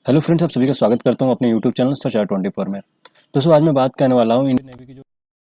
Hello friends, आप सभी का स्वागत करता हूं अपने यूट्यूब चैनल सर्च आर 24 में। दोस्तों, आज मैं बात करने वाला हूं इंडियन नेवी की जो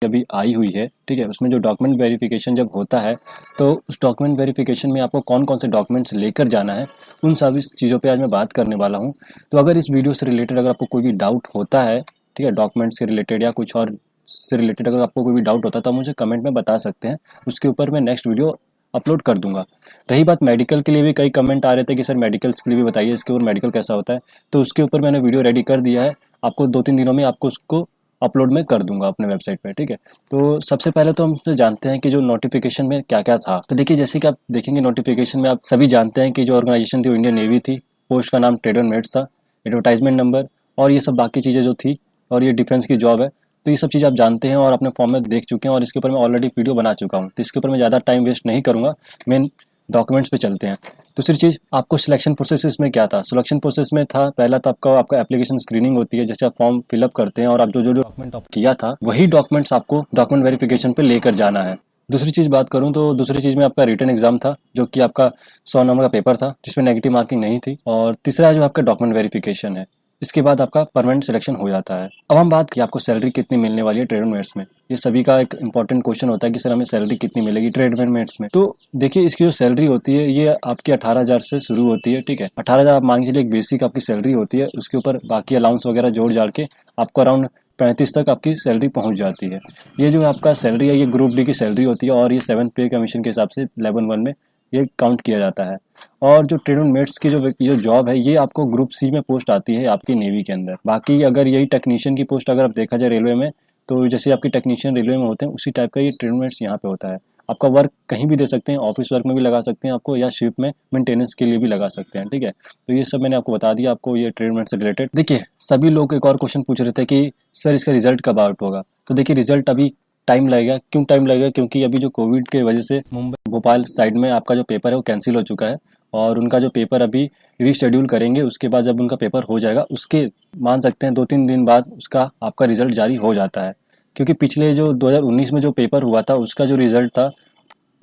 अभी आई हुई है, ठीक है। उसमें जो डॉक्यूमेंट वेरिफिकेशन जब होता है, तो उस डॉक्यूमेंट वेरिफिकेशन में आपको कौन कौन से डॉक्यूमेंट्स लेकर जाना है, उन सभी चीज़ों पे आज मैं बात करने वाला हूँ। तो अगर इस वीडियो से रिलेटेड अगर आपको कोई भी डाउट होता है, ठीक है, डॉक्यूमेंट से रिलेटेड या कुछ और से रिलेटेड अगर आपको कोई भी डाउट होता है तो आप मुझे कमेंट में बता सकते हैं। उसके ऊपर मैं नेक्स्ट वीडियो अपलोड कर दूंगा। रही बात मेडिकल के लिए, भी कई कमेंट आ रहे थे कि सर मेडिकल्स के लिए भी बताइए, इसके ऊपर मेडिकल कैसा होता है। तो उसके ऊपर मैंने वीडियो रेडी कर दिया है। आपको 2-3 दिनों में आपको उसको अपलोड में कर दूंगा अपने वेबसाइट पे, ठीक है। तो सबसे पहले तो हम जानते हैं कि जो नोटिफिकेशन में क्या क्या था। तो देखिए, जैसे कि आप देखेंगे नोटिफिकेशन में, आप सभी जानते हैं कि जो ऑर्गेनाइजेशन थी वो इंडियन नेवी थी। पोस्ट का नाम ट्रेड एंड मेट्स था। एडवर्टाइजमेंट नंबर और ये सब बाकी चीज़ें जो थी, और ये डिफेंस की जॉब है। तो ये सब चीज़ आप जानते हैं और अपने फॉर्म में देख चुके हैं, और इसके ऊपर मैं ऑलरेडी वीडियो बना चुका हूँ। तो इसके ऊपर मैं ज़्यादा टाइम वेस्ट नहीं करूँगा। मेन डॉक्यूमेंट्स पे चलते हैं। दूसरी चीज़, आपको सिलेक्शन प्रोसेस में क्या था। सिलेक्शन प्रोसेस में था, पहला तो आपका एप्लीकेशन स्क्रीनिंग होती है। जैसे आप फॉर्म फिलअप करते हैं और आप जो डॉक्यूमेंट आप किया था, वही डॉक्यूमेंट्स आपको डॉक्यूमेंट वेरिफिकेशन पे लेकर जाना है। दूसरी चीज़ बात करूँ तो दूसरी चीज़ में आपका रिटन एग्जाम था, जो कि आपका 100 नंबर का पेपर था, जिसमें नेगेटिव मार्किंग नहीं थी। और तीसरा जो आपका डॉक्यूमेंट वेरिफिकेशन है, इसके बाद आपका परमानेंट सिलेक्शन हो जाता है। अब हम बात की आपको सैलरी कितनी मिलने वाली है ट्रेड एंड मेट्स में। ये सभी का एक इंपॉर्टेंट क्वेश्चन होता है कि सर हमें सैलरी कितनी मिलेगी ट्रेड एंड मेट्स में। तो देखिए, इसकी जो सैलरी होती है ये आपकी 18,000 से शुरू होती है, ठीक है। 18,000 आप मान के चलिए एक बेसिक आपकी सैलरी होती है। उसके ऊपर बाकी अलाउंस वगैरह जोड़ जाड़ के आपको अराउंड 35 तक आपकी सैलरी पहुंच जाती है। ये जो आपका सैलरी है, ये ग्रुप डी की सैलरी होती है, और ये 7 पे कमीशन के हिसाब से लेवल 1 में ये काउंट किया जाता है। और जो ट्रेड एंड मेट्स की जो जॉब है, ये आपको ग्रुप सी में पोस्ट आती है आपकी नेवी के अंदर। बाकी अगर यही टेक्नीशियन की पोस्ट अगर आप देखा जाए रेलवे में, तो जैसे आपकी टेक्नीशियन रेलवे में होते हैं, उसी टाइप का ये ट्रेड एंड मेट्स यहाँ पे होता है। आपका वर्क कहीं भी दे सकते हैं, ऑफिस वर्क में भी लगा सकते हैं आपको, या शिप में मेंटेनेंस के लिए भी लगा सकते हैं, ठीक है। तो ये सब मैंने आपको बता दिया, आपको ये ट्रेड एंड मेट्स से रिलेटेड। देखिए, सभी लोग एक और क्वेश्चन पूछ रहे थे कि सर इसका रिजल्ट कब आउट होगा। तो देखिए, रिजल्ट अभी टाइम लगेगा। क्यों टाइम लगेगा? क्योंकि अभी जो कोविड के वजह से मुंबई भोपाल साइड में आपका जो पेपर है वो कैंसिल हो चुका है, और उनका जो पेपर अभी रीशेड्यूल करेंगे। उसके बाद जब उनका पेपर हो जाएगा, उसके मान सकते हैं 2-3 दिन बाद उसका आपका रिजल्ट जारी हो जाता है। क्योंकि पिछले जो 2019 में जो पेपर हुआ था, उसका जो रिजल्ट था,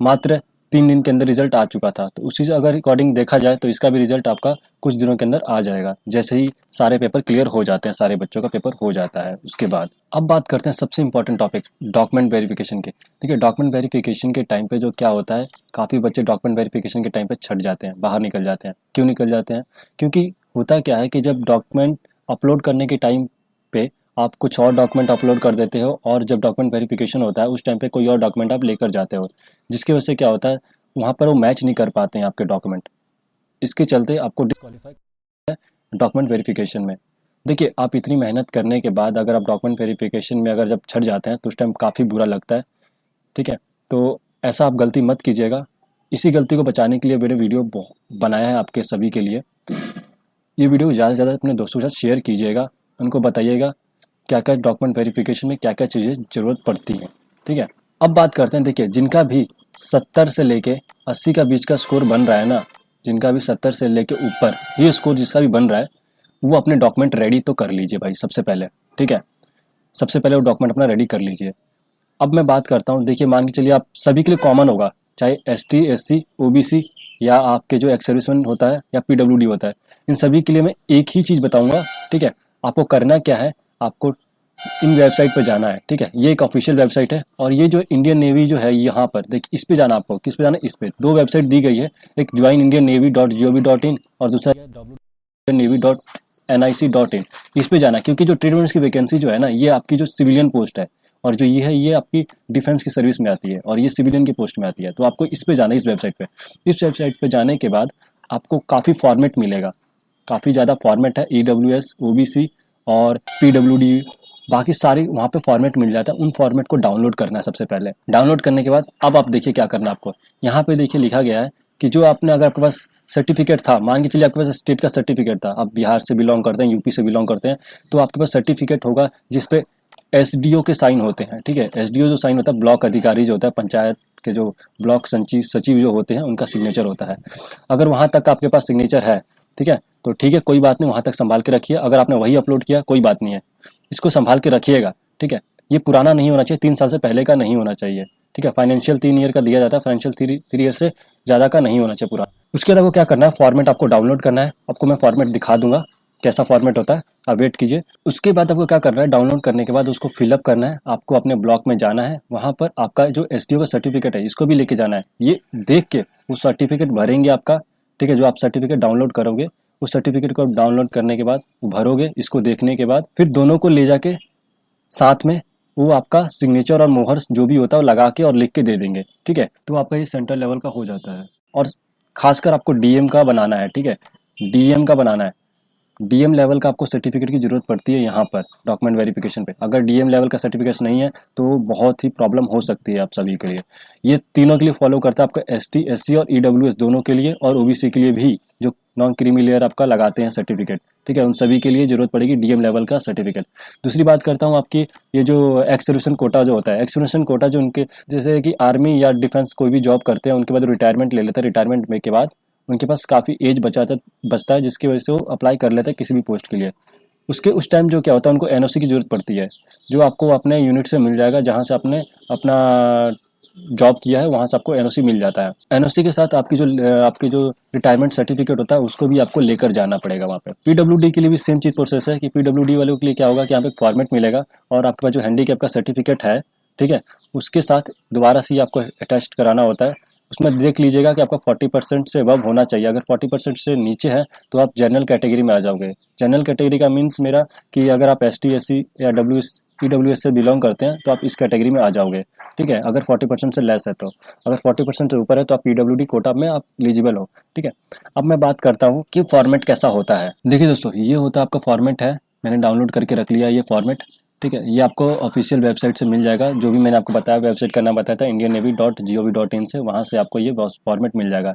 मात्र 3 दिन के अंदर रिजल्ट आ चुका था। तो उसी से अगर अकॉर्डिंग देखा जाए, तो इसका भी रिजल्ट आपका कुछ दिनों के अंदर आ जाएगा, जैसे ही सारे पेपर क्लियर हो जाते हैं, सारे बच्चों का पेपर हो जाता है उसके बाद। अब बात करते हैं सबसे इंपॉर्टेंट टॉपिक, डॉक्यूमेंट वेरिफिकेशन के। ठीक है, डॉक्यूमेंट वेरिफिकेशन के टाइम पे जो क्या होता है, काफ़ी बच्चे डॉक्यूमेंट वेरिफिकेशन के टाइम पे छट जाते हैं, बाहर निकल जाते हैं। क्यों निकल जाते हैं? क्योंकि होता क्या है कि जब डॉक्यूमेंट अपलोड करने के टाइम पे आप कुछ और डॉक्यूमेंट अपलोड कर देते हो, और जब डॉक्यूमेंट वेरिफिकेशन होता है उस टाइम पे कोई और डॉक्यूमेंट आप लेकर जाते हो, जिसकी वजह से क्या होता है, वहाँ पर वो मैच नहीं कर पाते हैं आपके डॉक्यूमेंट। इसके चलते आपको डिस्क्वालीफाई है डॉक्यूमेंट वेरिफिकेशन में। देखिए, आप इतनी मेहनत करने के बाद अगर आप डॉक्यूमेंट वेरिफिकेशन में अगर जब छट जाते हैं, तो उस टाइम काफ़ी बुरा लगता है, ठीक है। तो ऐसा आप गलती मत कीजिएगा। इसी गलती को बचाने के लिए मैंने वीडियो बनाया है आपके सभी के लिए। ये वीडियो ज़्यादा से ज़्यादा अपने दोस्तों के साथ शेयर कीजिएगा, उनको बताइएगा क्या क्या डॉक्यूमेंट वेरिफिकेशन में क्या क्या चीज़ें ज़रूरत पड़ती हैं, ठीक है। अब बात करते हैं, देखिए, जिनका भी 70 से लेके 80 का बीच का स्कोर बन रहा है ना, जिनका भी 70 से लेके ऊपर ये स्कोर जिसका भी बन रहा है, वो अपने डॉक्यूमेंट रेडी तो कर लीजिए भाई, सबसे पहले, ठीक है। सबसे पहले वो डॉक्यूमेंट अपना रेडी कर लीजिए। अब मैं बात करता हूँ, देखिए, मान के चलिए आप सभी के लिए कॉमन होगा, चाहे ST SC OBC या आपके जो एक्स सर्विसमैन होता है या PWD होता है, इन सभी के लिए मैं एक ही चीज़ बताऊंगा, ठीक है। आपको करना क्या है, आपको इन वेबसाइट पर जाना है, ठीक है। ये एक ऑफिशियल वेबसाइट है, और ये जो इंडियन नेवी जो है, यहाँ पर देख, इस पे जाना, आपको किस पे जाना है, इस पे 2 वेबसाइट दी गई है, एक joinindiannavy.gov.in और दूसरा www.navy.nic.in। इस पे जाना है, क्योंकि जो ट्रेडमेंट्स की वैकेंसी जो है ना, ये आपकी जो सिविलियन पोस्ट है, और जो ये है, ये आपकी डिफेंस की सर्विस में आती है, और ये सिविलियन की पोस्ट में आती है। तो आपको इस पे जाना है, इस वेबसाइट पे। इस वेबसाइट पे जाने के बाद आपको काफ़ी फॉर्मेट मिलेगा, काफ़ी ज़्यादा फॉर्मेट है, EWS OBC और PWD, बाकी सारी वहाँ पे फॉर्मेट मिल जाता है। उन फॉर्मेट को डाउनलोड करना है सबसे पहले। डाउनलोड करने के बाद अब आप देखिए क्या करना है आपको। यहाँ पे देखिए लिखा गया है कि जो आपने, अगर आपके पास सर्टिफिकेट था, मान के चलिए आपके पास स्टेट का सर्टिफिकेट था, आप बिहार से बिलोंग करते हैं, यूपी से बिलोंग करते हैं, तो आपके पास सर्टिफिकेट होगा जिसपे SDO के साइन होते हैं, ठीक है। SDO जो साइन होता है, ब्लॉक अधिकारी जो होता है, पंचायत के जो ब्लॉक सचिव जो होते हैं, उनका सिग्नेचर होता है। अगर वहाँ तक आपके पास सिग्नेचर है, ठीक है, तो ठीक है, कोई बात नहीं, वहाँ तक संभाल के रखिए। अगर आपने वही अपलोड किया, कोई बात नहीं है, इसको संभाल के रखिएगा, ठीक है। ये पुराना नहीं होना चाहिए, 3 साल से पहले का नहीं होना चाहिए, ठीक है। फाइनेंशियल 3 ईयर का दिया जाता है, फाइनेंशियल 3 ईयर से ज़्यादा का नहीं होना चाहिए पूरा। उसके बाद वो क्या करना है, फॉर्मेट आपको डाउनलोड करना है। आपको मैं फॉर्मेट दिखा दूंगा, कैसा फॉर्मेट होता है, आप वेट कीजिए। उसके बाद आपको क्या करना है, डाउनलोड करने के बाद उसको फिलअप करना है, आपको अपने ब्लॉक में जाना है, वहाँ पर आपका जो एसडीओ का सर्टिफिकेट है इसको भी लेके जाना है। ये देख के वो सर्टिफिकेट भरेंगे आपका, ठीक है, जो आप सर्टिफिकेट डाउनलोड करोगे उस सर्टिफिकेट को आप डाउनलोड करने के बाद भरोगे, इसको देखने के बाद फिर दोनों को ले जाके साथ में वो आपका सिग्नेचर और मोहर जो भी होता है वो लगा के और लिख के दे देंगे, ठीक है। तो आपका ये सेंट्रल लेवल का हो जाता है। और खासकर आपको डीएम का बनाना है, ठीक है, डीएम का बनाना है। डीएम लेवल का आपको सर्टिफिकेट की जरूरत पड़ती है यहाँ पर डॉक्यूमेंट वेरिफिकेशन पे। अगर डीएम लेवल का सर्टिफिकेट नहीं है तो बहुत ही प्रॉब्लम हो सकती है आप सभी के लिए। ये तीनों के लिए फॉलो करता है, आपका एसटी, एससी और ईडब्ल्यूएस दोनों के लिए, और ओबीसी के लिए भी जो नॉन क्रीमी लेयर आपका लगाते हैं सर्टिफिकेट, ठीक है, उन सभी के लिए जरूरत पड़ेगी डीएम लेवल का सर्टिफिकेट। दूसरी बात करता हूँ आपकी, ये जो एक्स सर्विसन कोटा जो होता है, एक्स सर्विसन कोटा जो उनके जैसे कि आर्मी या डिफेंस कोई भी जॉब करते हैं उनके बाद रिटायरमेंट ले लेते हैं, रिटायरमेंट के बाद उनके पास काफ़ी एज बचता है जिसकी वजह से वो अप्लाई कर लेते हैं किसी भी पोस्ट के लिए। उसके उस टाइम जो क्या होता है उनको एनओसी की ज़रूरत पड़ती है, जो आपको अपने यूनिट से मिल जाएगा जहाँ से आपने अपना जॉब किया है वहाँ से आपको एनओसी मिल जाता है। एनओसी के साथ आपकी जो रिटायरमेंट सर्टिफिकेट होता है उसको भी आपको लेकर जाना पड़ेगा वहाँ पे। पीडब्ल्यूडी के लिए भी सेम चीज़ प्रोसेस है कि पीडब्ल्यूडी वालों के लिए क्या होगा कि यहाँ पे एक फॉर्मेट मिलेगा और आपके पास जो हैंडीकैप का सर्टिफिकेट है, ठीक है, उसके साथ दोबारा से आपको अटैच कराना होता है। उसमें देख लीजिएगा कि आपका 40% से अबव होना चाहिए। अगर 40% से नीचे है तो आप जनरल कैटेगरी में आ जाओगे। जनरल कैटेगरी का मीन्स मेरा कि अगर आप एसटी, एससी या ईडब्ल्यूएस से बिलोंग करते हैं तो आप इस कैटेगरी में आ जाओगे, ठीक है, अगर 40% से लेस है तो। अगर 40% से ऊपर है तो आप पीडब्ल्यूडी कोटा में आप एलिजिबल हो, ठीक है। अब मैं बात करता हूँ कि फॉर्मेट कैसा होता है। देखिए दोस्तों, ये होता आपका फॉर्मेट है, मैंने डाउनलोड करके रख लिया ये फॉर्मेट, ठीक है। ये आपको ऑफिशियल वेबसाइट से मिल जाएगा, जो भी मैंने आपको बताया, वेबसाइट का नाम बताया था indiannavy.gov.in से, वहाँ से आपको ये फॉर्मेट मिल जाएगा।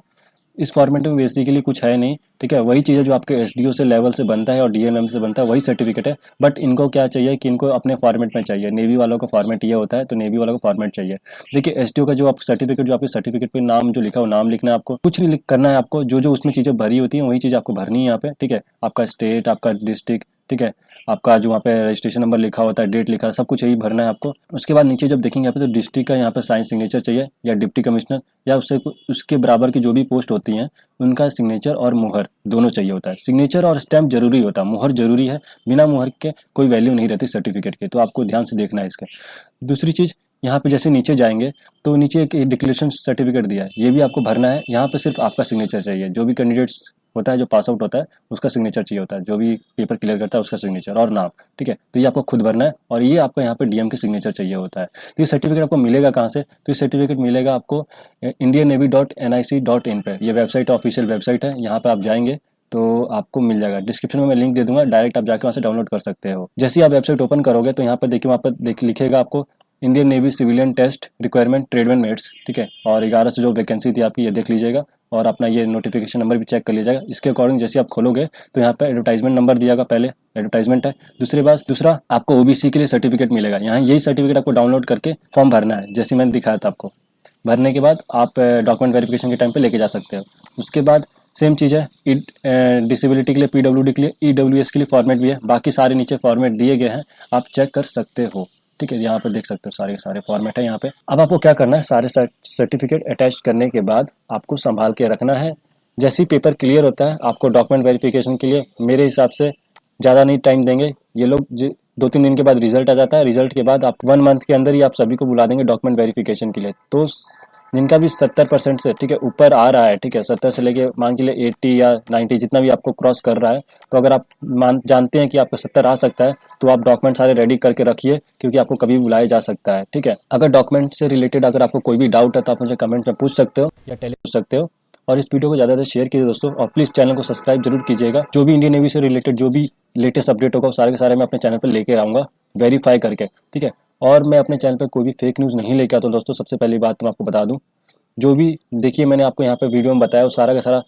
इस फॉर्मेट में बेसिकली कुछ है नहीं, ठीक है, वही चीज़ है जो आपके एसडीओ से लेवल से बनता है और डीएलएम से बनता है, वही सर्टिफिकेट है। बट इनको क्या चाहिए कि इनको अपने फॉर्मेट में चाहिए। नेवी वालों का फॉर्मेट ये होता है, तो नेवी वालों का फॉर्मेट चाहिए। देखिए एसडीओ का जो आप सर्टिफिकेट, जो आपके सर्टिफिकेट पे नाम जो लिखा हो नाम लिखना है आपको, कुछ नहीं करना है आपको, जो उसमें चीज़ें भरी होती हैं वही चीज़ आपको भरनी है यहाँ पे, ठीक है। आपका स्टेट, आपका डिस्ट्रिक्ट, ठीक है, आपका जो वहाँ पे रजिस्ट्रेशन नंबर लिखा होता है, डेट लिखा है, सब कुछ यही भरना है आपको। उसके बाद नीचे जब देखेंगे यहाँ पे तो डिस्ट्रिक्ट का यहाँ पे साइन सिग्नेचर चाहिए, या डिप्टी कमिश्नर या उसके बराबर की जो भी पोस्ट होती हैं उनका सिग्नेचर और मुहर दोनों चाहिए होता है। सिग्नेचर और स्टैम्प जरूरी होता है, मुहर जरूरी है, बिना मुहर के कोई वैल्यू नहीं रहती सर्टिफिकेट के, तो आपको ध्यान से देखना है इसका। दूसरी चीज़, यहाँ पे जैसे नीचे जाएंगे तो नीचे एक डिक्लेरेशन सर्टिफिकेट दिया है, ये भी आपको भरना है। यहाँ पे सिर्फ आपका सिग्नेचर चाहिए, जो भी कैंडिडेट्स होता है, जो पास आउट होता है उसका सिग्नेचर चाहिए होता है, जो भी पेपर क्लियर करता है उसका सिग्नेचर और नाम, ठीक है। तो ये आपको खुद भरना है और ये आपको यहाँ पे डीएम के सिग्नेचर चाहिए होता है। तो ये सर्टिफिकेट आपको मिलेगा कहाँ से, तो ये सर्टिफिकेट मिलेगा आपको indiannavy.nic.in पे। ये वेबसाइट ऑफिशियल वेबसाइट है, यहाँ पे आप जाएंगे तो आपको मिल जाएगा। डिस्क्रिप्शन में मैं लिंक दे दूंगा, डायरेक्ट आप जाकर वहाँ से डाउनलोड कर सकते हो। जैसे ही आप वेबसाइट ओपन करोगे तो यहाँ पर देखिए, वहाँ पर लिखेगा आपको Indian navy civilian test requirement tradesman mates, ठीक है, और 11 से जो वैकेंसी थी आपकी ये देख लीजिएगा और अपना ये नोटिफिकेशन नंबर भी चेक कर लीजिएगा। इसके अकॉर्डिंग जैसे आप खोलोगे तो यहाँ पे एडवर्टाइजमेंट नंबर दिया, पहले एडवर्टाइजमेंट है। दूसरा आपको ओबीसी के लिए सर्टिफिकेट मिलेगा, यहाँ यही सर्टिफिकेट आपको डाउनलोड करके फॉर्म भरना है, जैसे मैंने दिखाया था आपको। भरने के बाद आप डॉक्यूमेंट वेरिफिकेशन के टाइम पे लेके जा सकते हो। उसके बाद सेम चीज़ है, डिसेबिलिटी के लिए पीडब्ल्यूडी के लिए, ईडब्ल्यूएस के लिए फॉर्मेट भी है, बाकी सारे नीचे फॉर्मेट दिए गए हैं, आप चेक कर सकते हो, ठीक है। यहाँ पर देख सकते हो सारे के सारे फॉर्मेट है यहाँ पे। अब आपको क्या करना है, सारे सर्टिफिकेट अटैच करने के बाद आपको संभाल के रखना है। जैसे ही पेपर क्लियर होता है आपको डॉक्यूमेंट वेरिफिकेशन के लिए मेरे हिसाब से ज़्यादा नहीं टाइम देंगे ये लोग। 2-3 दिन के बाद रिजल्ट आ जाता है, रिजल्ट के बाद आप 1 मंथ के अंदर ही आप सभी को बुला देंगे डॉक्यूमेंट वेरिफिकेशन के लिए। तो जिनका भी 70% से, ठीक है, ऊपर आ रहा है, ठीक है, 70 से लेके मान के लिए 80 या 90 जितना भी आपको क्रॉस कर रहा है, तो अगर आप जानते हैं कि आपका 70 आ सकता है तो आप डॉक्यूमेंट सारे रेडी करके रखिए, क्योंकि आपको कभी बुलाया जा सकता है, ठीक है। अगर डॉक्यूमेंट से रिलेटेड अगर आपको कोई भी डाउट है तो आप मुझे कमेंट में पूछ सकते हो या टेली पूछ सकते हो। और इस वीडियो को ज़्यादा से शेयर कीजिए दोस्तों, और प्लीज़ चैनल को सब्सक्राइब जरूर कीजिएगा। जो भी इंडियन नेवी से रिलेटेड जो भी लेटेस्ट अपडेट होगा वो सारे के सारे मैं अपने चैनल पर लेके आऊँगा, वेरीफाई करके, ठीक है। और मैं अपने चैनल पर कोई भी फेक न्यूज़ नहीं लेके आता हूँ दोस्तों। सबसे पहली बात मैं आपको बता दूँ, जो भी देखिए मैंने आपको यहाँ पे वीडियो में बताया वो सारा का सारा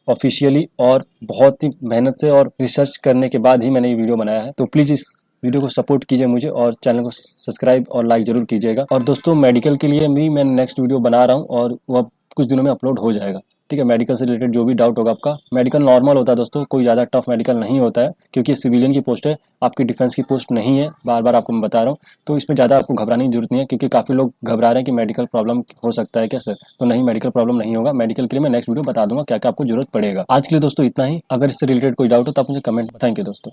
ऑफिशियली और बहुत ही मेहनत से और रिसर्च करने के बाद ही मैंने ये वीडियो बनाया है। तो प्लीज़ इस वीडियो को सपोर्ट कीजिए मुझे और चैनल को सब्सक्राइब और लाइक ज़रूर कीजिएगा। और दोस्तों मेडिकल के लिए भी मैं नेक्स्ट वीडियो बना रहा हूँ और वो अब कुछ दिनों में अपलोड हो जाएगा। ठीक है। मेडिकल से रिलेटेड जो भी डाउट होगा आपका, मेडिकल नॉर्मल होता है दोस्तों, कोई ज़्यादा टफ मेडिकल नहीं होता है, क्योंकि सिविलियन की पोस्ट है, आपकी डिफेंस की पोस्ट नहीं है, बार बार आपको मैं बता रहा हूँ। तो इसमें ज़्यादा आपको घबराने की जरूरत नहीं है, क्योंकि काफ़ी लोग घबरा रहे हैं कि मेडिकल प्रॉब्लम हो सकता है क्या सर, तो नहीं, मेडिकल प्रॉब्लम नहीं होगा। मेडिकल के लिए मैं नेक्स्ट वीडियो बता दूंगा क्या क्या आपको जरूरत पड़ेगा। आज के लिए दोस्तों इतना ही। अगर इससे रिलेटेड कोई डाउट हो तो आप मुझे कमेंट। थैंक यू दोस्तों।